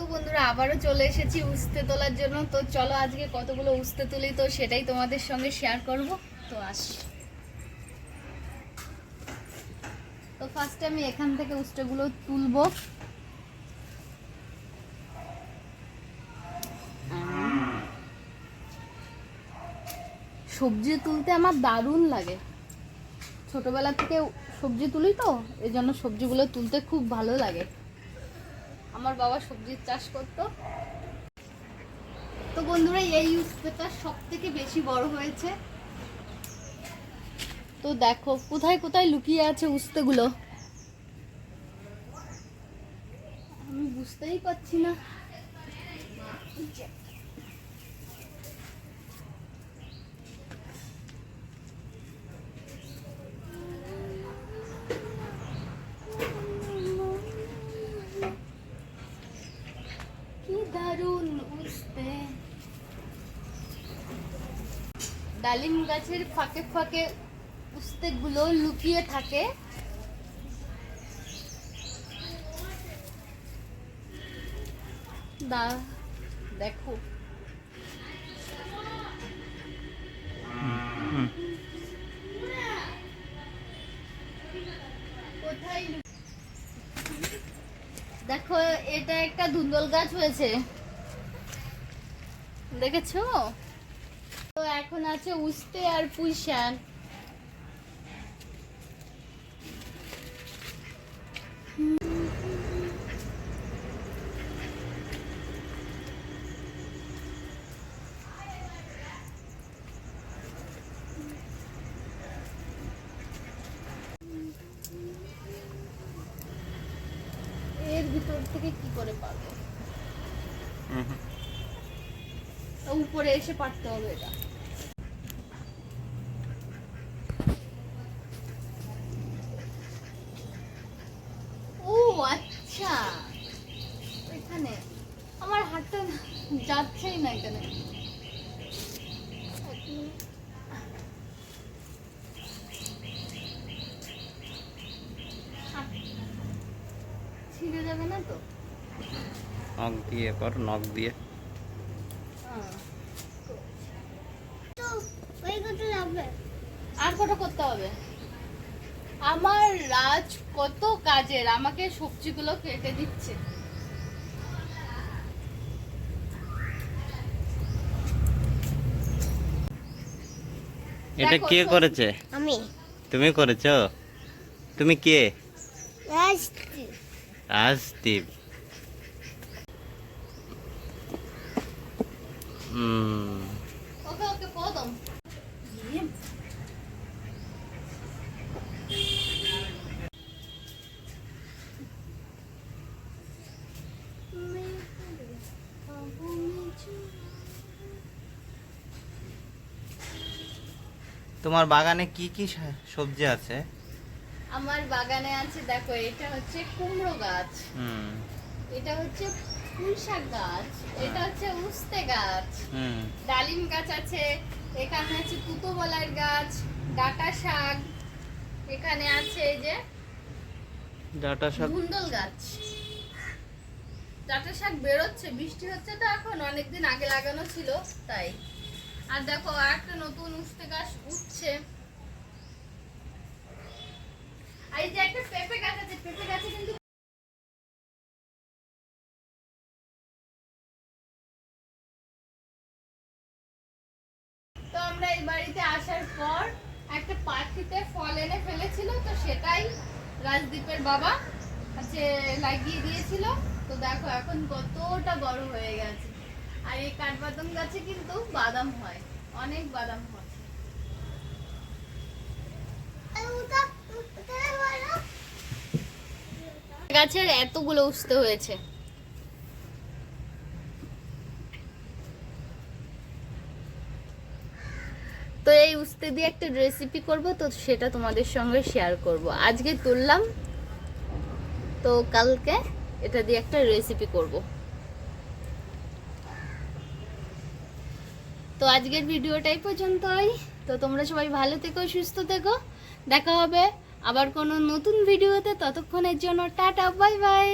তো বন্ধুরা আবারও চলে এসেছি উস্তে তোলার জন্য। তো চলো আজকে কতগুলো উস্তে তুলি, তো সেটাই তোমাদের সঙ্গে শেয়ার করব। তো আসি। তো ফার্স্টে আমি এখান থেকে উস্তেগুলো তুলবো। সবজি তুলতে আমার দারুণ লাগে, ছোটবেলা থেকে সবজি তুলি তো এই জন্য সবজিগুলো তুলতে খুব ভালো লাগে। আমার বাবা সবজির চাষ করতো। তো বন্ধুরা এই উস্তেটা সব থেকে বেশি বড় হয়েছে। তো দেখো কোথায় কোথায় লুকিয়ে আছে উস্তেগুলো, আমি বুঝতেই পারছি না। কি দারুণ উস্তে। ডালিম গাছের ফাঁকে ফাঁকে উস্তেগুলো লুকিয়ে থাকে। দেখো কোথায়, দেখো এটা একটা ধুন্দল গাছ হয়েছে, দেখেছো? তো এখন আছে উস্তে আর পুঁই শাক। এর ভিতর থেকে কি করে পারবো, উপরে এসে পারতে হবে এটা। ও আচ্ছা, এখানে আমার হাতটা যাচ্ছেই না এখানে। ছিঁড়ে যাবে না তো? নখ দিয়ে কর, নখ দিয়ে। আর কটা করতে হবে? আমার রাজ কত কাজের, আমাকে সবজিগুলো কেটে দিচ্ছে। এটা কে করেছে? আমি। তুমি করেছো? তুমি কে? রাজদীপ। রাজদীপ। ওকে ওকে পদম। তোমার বাগানে কি কি সবজি আছে? আমার বাগানে আছে, দেখো এটা হচ্ছে কুমড়ো গাছ, এটা হচ্ছে পুঁই শাক গাছ, এটা হচ্ছে উস্তে গাছ, ডালিম গাছ আছে, এখানে আছে তুতো বলার গাছ, ডাঁটা শাক, এখানে আছে এই যে ডাঁটা শাক, ধুন্দল গাছ। ডাঁটা শাক বেরোচ্ছে, বৃষ্টি হচ্ছে তো এখন, অনেকদিন আগে লাগানো ছিল তাই। আর দেখো একটা নতুন উস্তে গাছ উঠছে। আর এই যে একটা পেঁপে গাছ আছে, পেঁপে গাছে কিন্তু তো আমরা এই বাড়িতে আসার পর একটা পাখিতে ফল এনে ফেলেছিল, তো সেটাই রাজদীপের বাবা আছে লাগিয়ে দিয়েছিল। তো দেখো এখন কতটা বড় হয়ে গেছে। আর এই কাঠবাদাম গাছে কিন্তু বাদাম হয়, অনেক বাদাম হয়। গাছের এতগুলো উস্তে হয়েছে। তো এই উস্তে দিয়ে একটা রেসিপি করব, তো সেটা তোমাদের সঙ্গে শেয়ার করব। আজকে তুললাম, তো কালকে এটা দিয়ে একটা রেসিপি করব। তো আজকের ভিডিওটাই পর্যন্তই। তো তোমরা সবাই ভালো থেকো, সুস্থ থেকো, দেখা হবে আবার কোনো নতুন ভিডিওতে। ততক্ষণের জন্য টাটা, বাই বাই।